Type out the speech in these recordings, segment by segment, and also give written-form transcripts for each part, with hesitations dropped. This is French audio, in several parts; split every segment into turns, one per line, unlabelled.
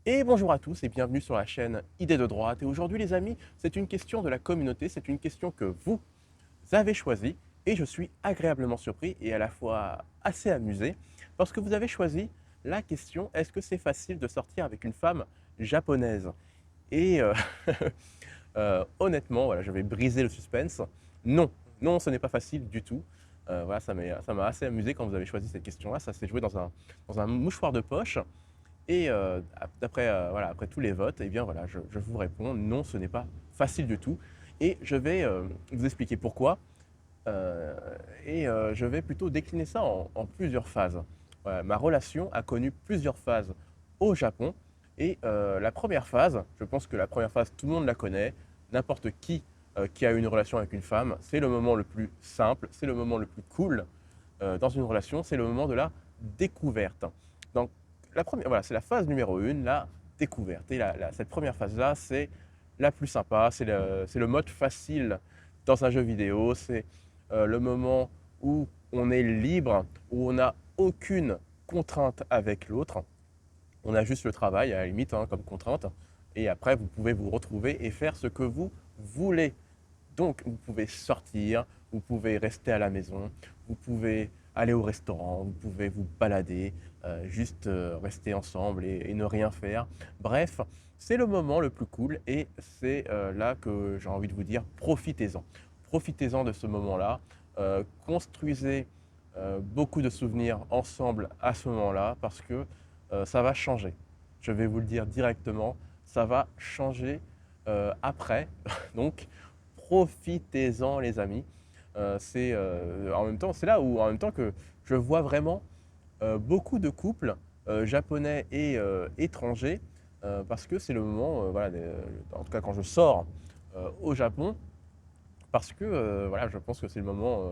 Et bonjour à tous et bienvenue sur la chaîne Idées de droite. Et aujourd'hui les amis, c'est une question de la communauté, c'est une question que vous avez choisie et je suis agréablement surpris et à la fois assez amusé parce que vous avez choisi la question: est-ce que c'est facile de sortir avec une femme japonaise? Et honnêtement, voilà, je vais briser le suspense. Non, non, ce n'est pas facile du tout. Voilà, ça m'a assez amusé quand vous avez choisi cette question-là. Ça s'est joué dans un mouchoir de poche. Et d'après voilà, après tous les votes, eh bien, voilà, je vous réponds: non, ce n'est pas facile du tout. Et je vais vous expliquer pourquoi. euh, je vais plutôt décliner ça en plusieurs phases. Voilà, ma relation a connu plusieurs phases au Japon. Et la première phase, je pense que la première phase, tout le monde la connaît. N'importe qui a eu une relation avec une femme, c'est le moment le plus simple, c'est le moment le plus cool dans une relation, c'est le moment de la découverte. Donc, voilà, c'est la phase numéro 1, la découverte. Et cette première phase-là, c'est la plus sympa, c'est le mode facile dans un jeu vidéo, c'est le moment où on est libre, où on n'a aucune contrainte avec l'autre. On a juste le travail, à la limite, hein, comme contrainte. Et après, vous pouvez vous retrouver et faire ce que vous voulez. Donc, vous pouvez sortir, vous pouvez rester à la maison, vous pouvez aller au restaurant, vous pouvez vous balader, juste rester ensemble et ne rien faire. Bref, c'est le moment le plus cool et c'est là que j'ai envie de vous dire: profitez-en. Profitez-en de ce moment-là. Construisez beaucoup de souvenirs ensemble à ce moment-là parce que ça va changer. Je vais vous le dire directement, ça va changer après. Donc, profitez-en les amis. En même temps, c'est là où en même temps que je vois vraiment beaucoup de couples japonais et étrangers parce que c'est le moment, voilà, en tout cas quand je sors au Japon, parce que voilà, je pense que c'est le moment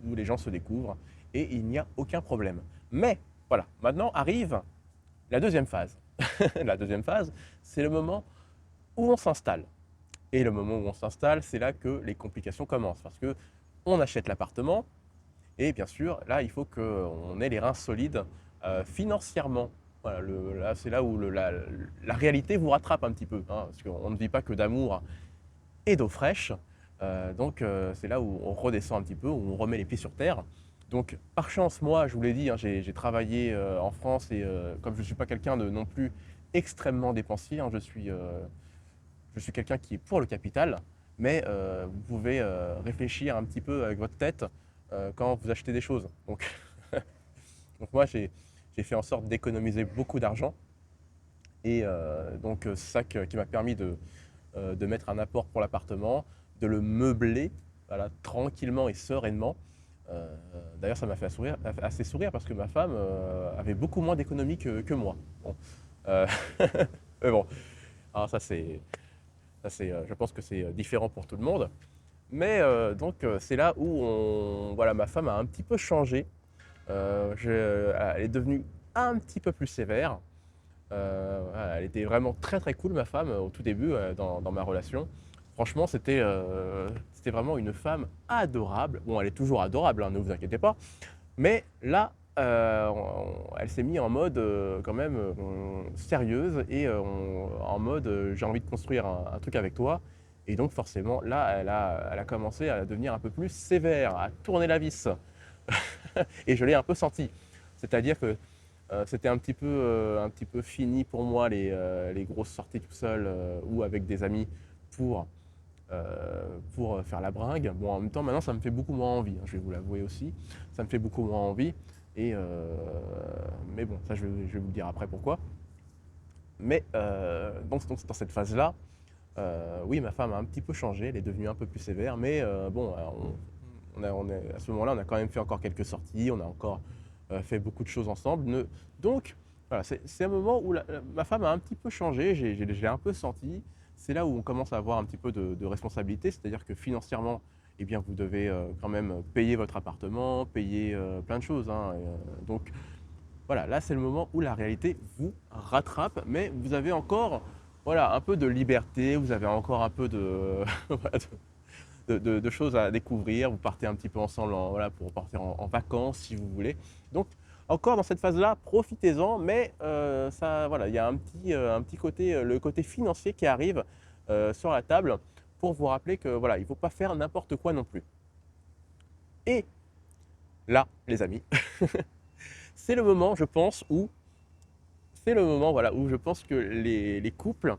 où les gens se découvrent et il n'y a aucun problème. Mais voilà, maintenant arrive la deuxième phase. La deuxième phase, c'est le moment où on s'installe. Et le moment où on s'installe, c'est là que les complications commencent. Parce que on achète l'appartement, et bien sûr, là, il faut qu'on ait les reins solides financièrement. Voilà, là, c'est là où la réalité vous rattrape un petit peu. Hein, parce qu'on ne vit pas que d'amour et d'eau fraîche. C'est là où on redescend un petit peu, où on remet les pieds sur terre. Donc, par chance, moi, je vous l'ai dit, hein, j'ai travaillé en France et comme je ne suis pas quelqu'un de non plus extrêmement dépensier, hein, je suis quelqu'un qui est pour le capital, mais vous pouvez réfléchir un petit peu avec votre tête quand vous achetez des choses. Donc moi, j'ai fait en sorte d'économiser beaucoup d'argent et c'est ça qui m'a permis de mettre un apport pour l'appartement, de le meubler voilà, tranquillement et sereinement. D'ailleurs, ça m'a fait assez sourire parce que ma femme avait beaucoup moins d'économies que moi. Bon. Euh, mais bon, alors je pense que c'est différent pour tout le monde. Mais c'est là où voilà, ma femme a un petit peu changé. Elle est devenue un petit peu plus sévère. Voilà, elle était vraiment très très cool, ma femme, au tout début dans ma relation. Franchement, c'était vraiment une femme adorable. Bon, elle est toujours adorable, hein, ne vous inquiétez pas. Mais là, elle s'est mise en mode quand même sérieuse et en mode j'ai envie de construire un truc avec toi. Et donc forcément, là, elle a commencé à devenir un peu plus sévère, à tourner la vis. Et je l'ai un peu senti. C'est-à-dire que c'était un petit peu fini pour moi les grosses sorties tout seul ou avec des amis pour, faire la bringue. Bon, en même temps, maintenant, ça me fait beaucoup moins envie, hein, je vais vous l'avouer aussi. Ça me fait beaucoup moins envie. Et, mais bon, ça, je vais vous le dire après pourquoi. Mais donc dans cette phase-là, oui, ma femme a un petit peu changé. Elle est devenue un peu plus sévère. Mais à ce moment-là, on a quand même fait encore quelques sorties. On a encore fait beaucoup de choses ensemble. Donc, voilà, c'est un moment où ma femme a un petit peu changé. Je l'ai un peu senti. C'est là où on commence à avoir un petit peu de responsabilité. C'est-à-dire que financièrement, eh bien, vous devez quand même payer votre appartement, payer plein de choses. Hein. Donc, voilà, là, c'est le moment où la réalité vous rattrape, mais vous avez encore voilà, un peu de liberté, vous avez encore un peu voilà, de choses à découvrir. Vous partez un petit peu ensemble voilà, pour partir en vacances si vous voulez. Donc, encore dans cette phase-là, profitez-en, mais ça, voilà, il y a un petit côté, le côté financier qui arrive sur la table pour vous rappeler que voilà, il ne faut pas faire n'importe quoi non plus. Et là, les amis, c'est le moment, je pense, où c'est le moment voilà, où je pense que les couples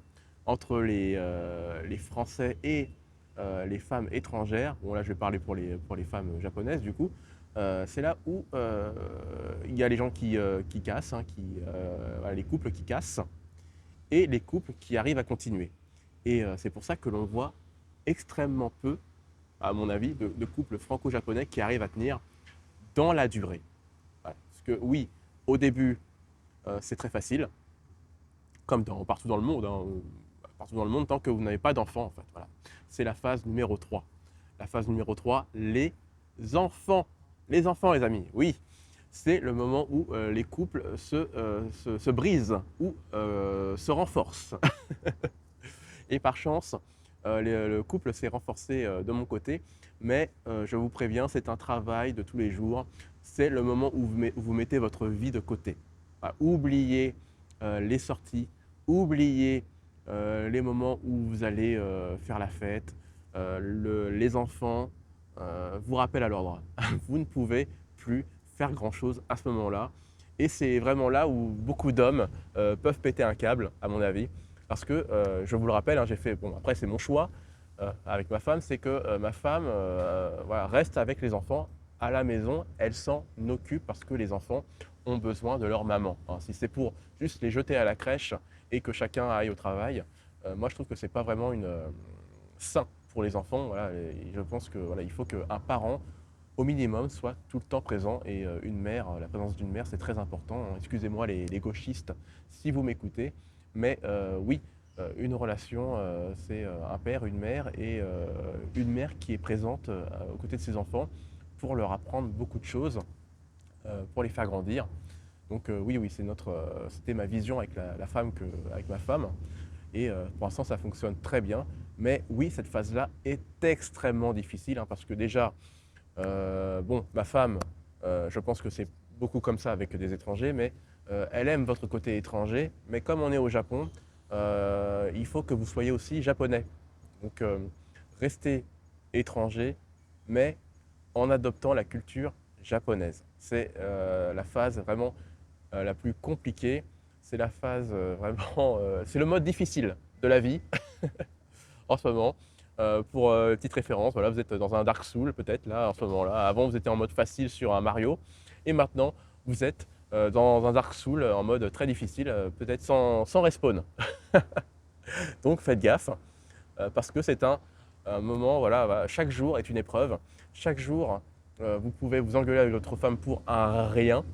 entre les Français et les femmes étrangères, bon là je vais parler pour les femmes japonaises du coup, c'est là où il y a les gens qui cassent, hein, voilà, les couples qui cassent et les couples qui arrivent à continuer. Et c'est pour ça que l'on voit extrêmement peu, à mon avis, de couples franco-japonais qui arrivent à tenir dans la durée. Voilà. Parce que oui, au début, c'est très facile, comme partout dans le monde, hein, partout dans le monde, tant que vous n'avez pas d'enfants, en fait. Voilà. C'est la phase numéro 3. La phase numéro 3, les enfants. Les enfants, les amis, oui. C'est le moment où les couples se brisent ou se renforcent. Et par chance, le couple s'est renforcé de mon côté, mais je vous préviens, c'est un travail de tous les jours. C'est le moment où vous mettez votre vie de côté. Voilà, oubliez les sorties, oubliez les moments où vous allez faire la fête, les enfants vous rappellent à l'ordre. Vous ne pouvez plus faire grand-chose à ce moment-là. Et c'est vraiment là où beaucoup d'hommes peuvent péter un câble, à mon avis. Parce que, je vous le rappelle, hein, j'ai fait, bon après c'est mon choix avec ma femme, c'est que ma femme voilà, reste avec les enfants à la maison, elle s'en occupe parce que les enfants ont besoin de leur maman. Hein. Si c'est pour juste les jeter à la crèche et que chacun aille au travail, moi je trouve que c'est pas vraiment sain pour les enfants. Voilà, et je pense que voilà, il faut qu'un parent au minimum soit tout le temps présent et une mère, la présence d'une mère c'est très important. Excusez-moi les gauchistes si vous m'écoutez, mais oui, une relation c'est un père, une mère et une mère qui est présente aux côtés de ses enfants pour leur apprendre beaucoup de choses, pour les faire grandir. Donc oui, oui, c'était ma vision avec la femme, avec ma femme. Et pour l'instant, ça fonctionne très bien. Mais oui, cette phase-là est extrêmement difficile hein, parce que déjà, bon, ma femme, je pense que c'est beaucoup comme ça avec des étrangers, mais elle aime votre côté étranger. Mais comme on est au Japon, il faut que vous soyez aussi japonais. Donc, restez étranger, mais en adoptant la culture japonaise. C'est la phase vraiment la plus compliquée. C'est la phase vraiment, c'est le mode difficile de la vie en ce moment. Pour petite référence, voilà, vous êtes dans un Dark Souls peut-être là en ce moment-là. Avant vous étiez en mode facile sur un Mario et maintenant vous êtes dans un Dark Souls en mode très difficile, peut-être sans respawn. Donc faites gaffe parce que c'est un moment, voilà, chaque jour est une épreuve. Chaque jour, vous pouvez vous engueuler avec votre femme pour un rien.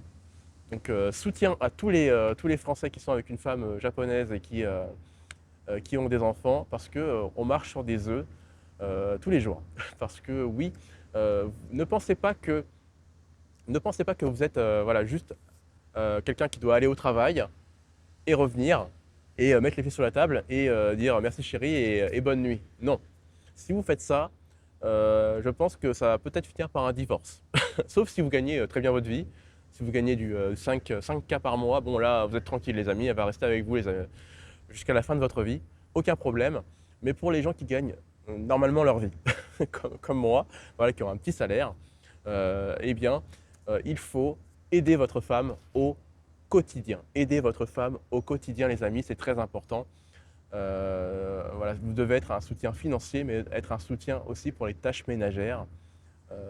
Donc soutien à tous les Français qui sont avec une femme japonaise et qui ont des enfants parce qu'on marche sur des œufs tous les jours. Parce que oui, ne pensez pas que vous êtes voilà, juste quelqu'un qui doit aller au travail et revenir et mettre les pieds sur la table et dire merci chérie et bonne nuit. Non. Si vous faites ça, je pense que ça va peut-être finir par un divorce. Sauf si vous gagnez très bien votre vie. Si vous gagnez du 5K par mois, bon là, vous êtes tranquille les amis, elle va rester avec vous jusqu'à la fin de votre vie. Aucun problème. Mais pour les gens qui gagnent normalement leur vie, comme moi, voilà, qui ont un petit salaire, eh bien, il faut aider votre femme au quotidien. Aider votre femme au quotidien, les amis, c'est très important. Voilà, vous devez être un soutien financier, mais être un soutien aussi pour les tâches ménagères.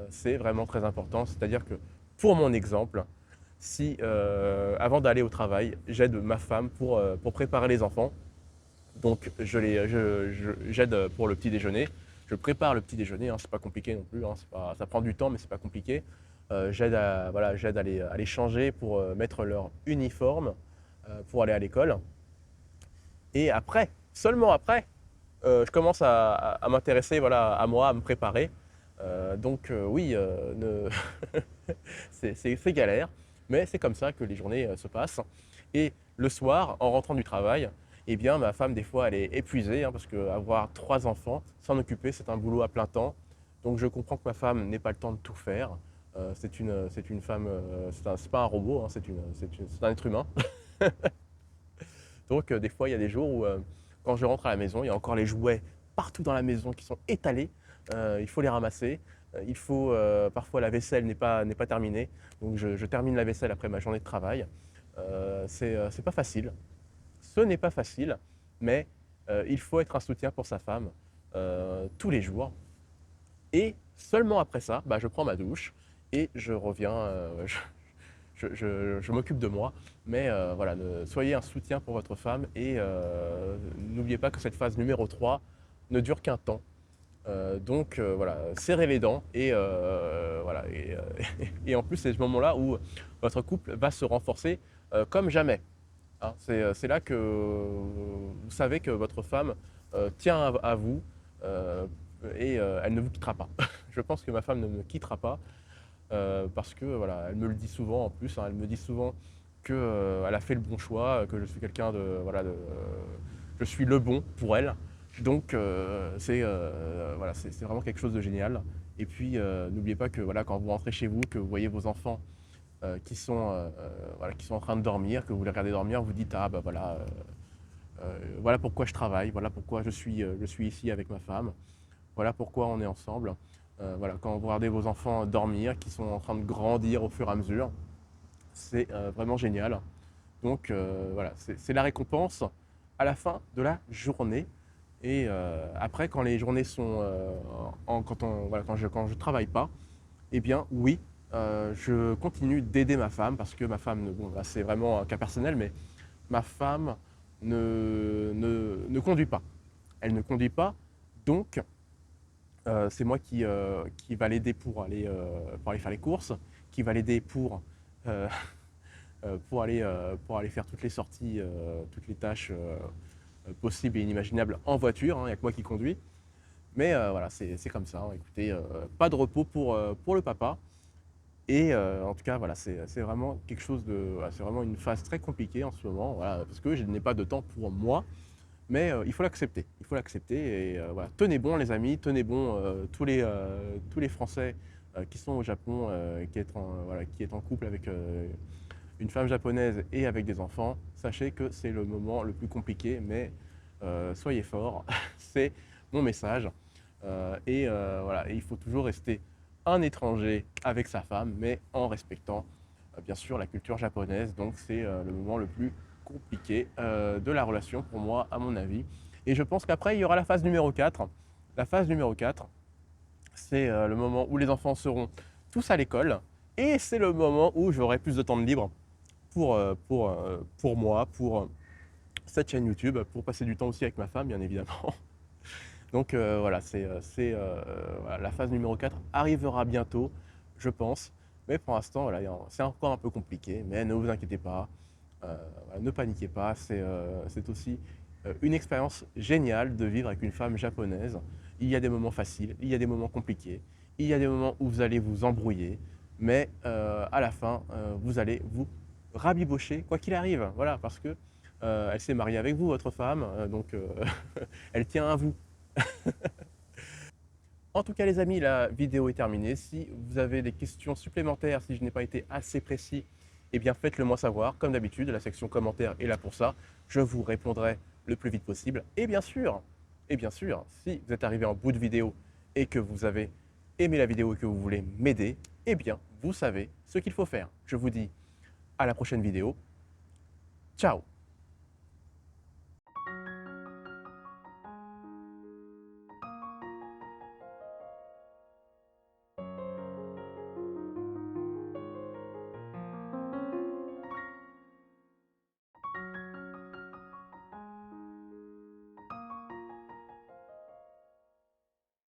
C'est vraiment très important. C'est-à-dire que, pour mon exemple, si avant d'aller au travail, j'aide ma femme pour préparer les enfants, donc j'aide pour le petit déjeuner, je prépare le petit déjeuner, hein, c'est pas compliqué non plus, hein, ça prend du temps mais c'est pas compliqué. J'aide à les changer pour mettre leur uniforme pour aller à l'école. Et après, seulement après, je commence à m'intéresser voilà, à moi, à me préparer. Donc oui, c'est galère, mais c'est comme ça que les journées se passent. Et le soir, en rentrant du travail, eh bien, ma femme, des fois, elle est épuisée, hein, parce qu'avoir 3 enfants, s'en occuper, c'est un boulot à plein temps. Donc je comprends que ma femme n'ait pas le temps de tout faire. C'est une femme, c'est pas un robot, hein, c'est un être humain. Donc des fois, il y a des jours où quand je rentre à la maison, il y a encore les jouets partout dans la maison qui sont étalés. Il faut les ramasser. Parfois la vaisselle n'est pas terminée. Donc je termine la vaisselle après ma journée de travail. C'est pas facile. Ce n'est pas facile, mais il faut être un soutien pour sa femme tous les jours. Et seulement après ça, bah, je prends ma douche et je reviens, je m'occupe de moi. Mais voilà, soyez un soutien pour votre femme et n'oubliez pas que cette phase numéro 3 ne dure qu'un temps. Donc voilà, serrez les dents et voilà. Et en plus, c'est ce moment-là où votre couple va se renforcer comme jamais. Hein. C'est là que vous savez que votre femme tient à vous euh, et elle ne vous quittera pas. Je pense que ma femme ne me quittera pas parce que voilà, elle me le dit souvent en plus. Hein, elle me dit souvent que elle a fait le bon choix, que je suis quelqu'un de voilà, je suis le bon pour elle. Donc voilà, c'est vraiment quelque chose de génial. Et puis n'oubliez pas que voilà, quand vous rentrez chez vous, que vous voyez vos enfants voilà, qui sont en train de dormir, que vous les regardez dormir, vous dites ah bah voilà, voilà pourquoi je travaille, voilà pourquoi je suis ici avec ma femme, voilà pourquoi on est ensemble. Voilà, quand vous regardez vos enfants dormir, qui sont en train de grandir au fur et à mesure, c'est vraiment génial. Donc voilà, c'est la récompense à la fin de la journée. Et après, quand les journées sont voilà, quand je travaille pas, eh bien oui, je continue d'aider ma femme parce que ma femme, bon, là, c'est vraiment un cas personnel, mais ma femme ne conduit pas. Elle ne conduit pas, donc c'est moi qui va l'aider pour aller faire les courses, qui va l'aider euh, pour aller faire toutes les sorties, toutes les tâches possibles et inimaginables en voiture. Hein, il n'y a que moi qui conduis. Mais voilà, c'est comme ça. Hein. Écoutez, pas de repos pour le papa. Et en tout cas, voilà, c'est vraiment quelque chose de. Voilà, c'est vraiment une phase très compliquée en ce moment, voilà, parce que je n'ai pas de temps pour moi. Mais il faut l'accepter. Il faut l'accepter. Et voilà, tenez bon, les amis, tenez bon, tous les Français qui sont au Japon, voilà, qui est en couple avec une femme japonaise et avec des enfants. Sachez que c'est le moment le plus compliqué, mais soyez forts. C'est mon message. Voilà, et il faut toujours rester un étranger avec sa femme, mais en respectant bien sûr la culture japonaise. Donc c'est le moment le plus compliqué de la relation pour moi, à mon avis. Et je pense qu'après, il y aura la phase numéro 4. La phase numéro 4, c'est le moment où les enfants seront tous à l'école. Et c'est le moment où j'aurai plus de temps de libre pour moi, pour cette chaîne YouTube, pour passer du temps aussi avec ma femme, bien évidemment. Donc voilà, voilà, la phase numéro 4 arrivera bientôt, je pense. Mais pour l'instant, voilà, c'est encore un peu compliqué. Mais ne vous inquiétez pas, voilà, ne paniquez pas. C'est aussi une expérience géniale de vivre avec une femme japonaise. Il y a des moments faciles, il y a des moments compliqués, il y a des moments où vous allez vous embrouiller. Mais à la fin, vous allez vous rabibocher, quoi qu'il arrive. Voilà, parce que elle s'est mariée avec vous, votre femme, donc elle tient à vous. En tout cas, les amis, la vidéo est terminée. Si vous avez des questions supplémentaires, si je n'ai pas été assez précis, eh bien faites-le moi savoir. Comme d'habitude, la section commentaires est là pour ça. Je vous répondrai le plus vite possible. Et bien sûr, si vous êtes arrivé en bout de vidéo et que vous avez aimé la vidéo et que vous voulez m'aider, eh bien, vous savez ce qu'il faut faire. Je vous dis à la prochaine vidéo. Ciao!